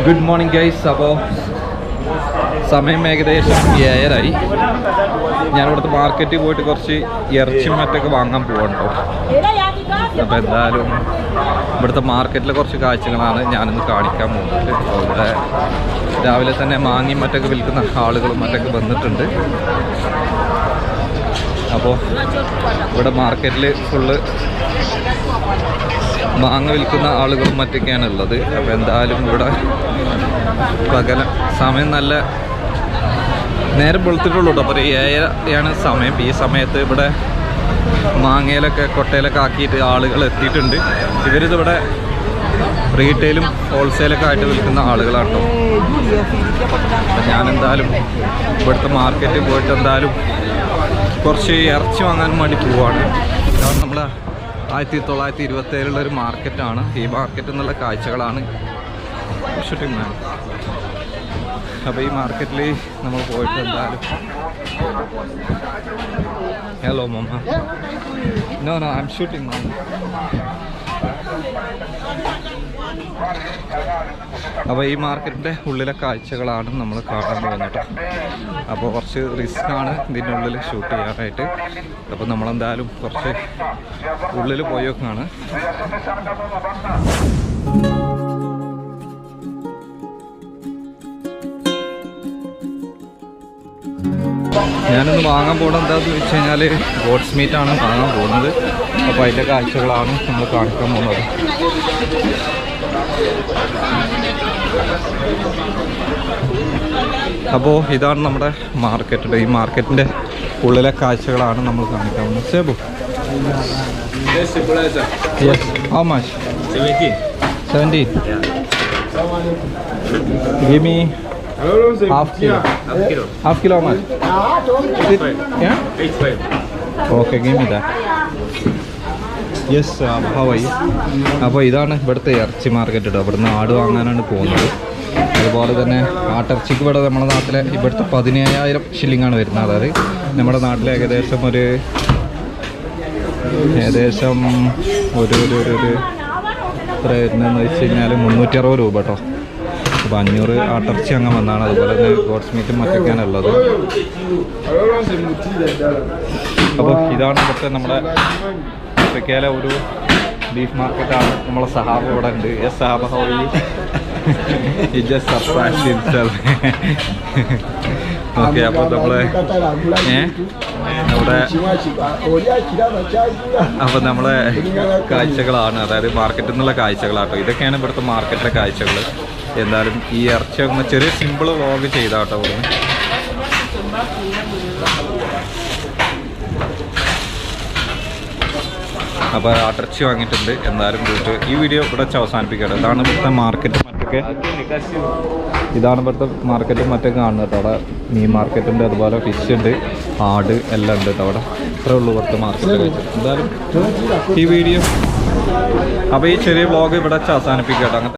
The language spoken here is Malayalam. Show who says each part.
Speaker 1: Good morning guys. അപ്പോൾ സമയം ഏകദേശം 7:30. ഞാനിവിടുത്തെ മാർക്കറ്റിൽ പോയിട്ട് കുറച്ച് ഇറച്ചിയും മറ്റൊക്കെ വാങ്ങാൻ പോകണ്ടോ. അപ്പോൾ എന്തായാലും ഇവിടുത്തെ മാർക്കറ്റിലെ കുറച്ച് കാഴ്ചകളാണ് ഞാനിന്ന് കാണിക്കാൻ പോകുന്നത്. അപ്പോൾ ഇവിടെ രാവിലെ തന്നെ മാങ്ങയും മറ്റൊക്കെ വിൽക്കുന്ന ആളുകളും മറ്റൊക്കെ വന്നിട്ടുണ്ട്. അപ്പോൾ ഇവിടെ മാർക്കറ്റിൽ ഫുള്ള് മാങ്ങ വിൽക്കുന്ന ആളുകളും മറ്റൊക്കെയാണ് ഉള്ളത്. അപ്പോൾ എന്തായാലും ഇവിടെ സമയം നല്ല നേരം വെളുത്തിട്ടുള്ളൂ കേട്ടോ. അപ്പോൾ 7:30 സമയം. ഈ സമയത്ത് ഇവിടെ മാങ്ങയിലൊക്കെ കൊട്ടയിലൊക്കെ ആക്കിയിട്ട് ആളുകൾ എത്തിയിട്ടുണ്ട്. ഇവരിതിവിടെ റീറ്റെയിലും ഹോൾസെയിലൊക്കെ ആയിട്ട് വിൽക്കുന്ന ആളുകളാണ് കേട്ടോ. ഞാനെന്തായാലും ഇവിടുത്തെ മാർക്കറ്റിൽ പോയിട്ട് എന്തായാലും കുറച്ച് ഇറച്ചി വാങ്ങാൻ വേണ്ടി പോവാണ്. ഇതാണ് നമ്മൾ 1927 മാർക്കറ്റാണ്. ഈ മാർക്കറ്റിൽ നിന്നുള്ള കാഴ്ചകളാണ് ഷൂട്ടിംഗ് മാൻ. അപ്പോൾ ഈ മാർക്കറ്റിൽ നമ്മൾ പോയിട്ട് എന്തായാലും hello mamma no I am shooting man. അപ്പോൾ ഈ മാർക്കറ്റിൻ്റെ ഉള്ളിലെ കാഴ്ചകളാണ് നമ്മൾ കാണാൻ പോകുന്നത്. അപ്പോൾ കുറച്ച് റിസ്ക്കാണ് ഇതിൻ്റെ ഉള്ളിൽ ഷൂട്ട് ചെയ്യാനായിട്ട്. അപ്പോൾ നമ്മളെന്തായാലും കുറച്ച് ഉള്ളിൽ പോയൊക്കെയാണ്. ഞാനൊന്ന് വാങ്ങാൻ പോകുന്നത് എന്താണെന്ന് വെച്ച് കഴിഞ്ഞാൽ ഗോഡ്സ് മീറ്റാണ് വാങ്ങാൻ പോകുന്നത്. അപ്പോൾ അതിൻ്റെ കാഴ്ചകളാണ് നമ്മൾ കാണിക്കാൻ പോകുന്നത്. അപ്പോൾ ഇതാണ് നമ്മുടെ മാർക്കറ്റ്. ഈ മാർക്കറ്റിൻ്റെ ഉള്ളിലെ കാഴ്ചകളാണ് നമ്മൾ കാണിക്കാൻ പോകുന്നത്. സേബു how much? 17. Give me half kilo. Half kilo how much? Yeah? 85. Okay, give me that. Yes, how are you? അപ്പോൾ ഇതാണ് ഇവിടുത്തെ ഇറച്ചി മാർക്കറ്റ് കേട്ടോ. ഇവിടുന്ന് ആട് വാങ്ങാനാണ് പോകുന്നത്. അതുപോലെ തന്നെ ആട്ടിറച്ചിക്ക് ഇവിടെ നമ്മുടെ നാട്ടിലെ ഇവിടുത്തെ 17,000 ഷില്ലിങ്ങാണ് വരുന്നത്. അതായത് നമ്മുടെ നാട്ടിൽ ഏകദേശം ഒരു എത്ര വരുന്നതെന്ന് വെച്ച് കഴിഞ്ഞാൽ 360 രൂപ കേട്ടോ. അപ്പോൾ 500 ആട്ടിറച്ചി അങ്ങനെ വന്നാണ്. അതുപോലെ തന്നെ ഗോഡ്സ് മീറ്റും മറ്റൊക്കെയാണ് ഉള്ളത്. അപ്പോൾ ഇതാണ് ഇവിടുത്തെ നമ്മുടെ ആഫ്രിക്കയിലെ ഒരു ബീഫ് മാർക്കറ്റാണ്. നമ്മളെ സഹാബ് ഇവിടെ ഉണ്ട്. യെസ് സഹാബ്, how are you? He just surprised himself. Okay, അപ്പോൾ നമ്മളെ അപ്പോൾ നമ്മളെ കാഴ്ചകളാണ്, അതായത് മാർക്കറ്റിൽ നിന്നുള്ള കാഴ്ചകളാട്ടോ. ഇതൊക്കെയാണ് ഇവിടുത്തെ മാർക്കറ്റിലെ കാഴ്ചകൾ. എന്തായാലും ഈ ഇറച്ചി ഒന്ന് ചെറിയ സിമ്പിൾ വ്ളോഗ് ചെയ്താട്ടോ ഇവിടുന്ന്. അപ്പോൾ ആട്ടിറച്ചി വാങ്ങിയിട്ടുണ്ട്. എന്തായാലും പോയിട്ട് ഈ വീഡിയോ ഇവിടെ അവസാനിപ്പിക്കട്ടെ. ഇതാണ് ഇവിടുത്തെ മാർക്കറ്റ് മറ്റൊക്കെ. ഇതാണ് ഇവിടുത്തെ മാർക്കറ്റും മറ്റൊക്കെ കാണുന്നത് കേട്ടോ. അവിടെ മീൻ മാർക്കറ്റുണ്ട്, അതുപോലെ ഫിഷ് ഉണ്ട്, ആട് എല്ലാം ഉണ്ട് കേട്ടോ അവിടെ. ഇത്രേ ഉള്ളൂ ഇവിടുത്തെ മാർക്കറ്റ് കഴിച്ചു. എന്തായാലും ഈ വീഡിയോ അപ്പോൾ ഈ ചെറിയ വ്ളോഗ് ഇവിടെ അവസാനിപ്പിക്കട്ടെ.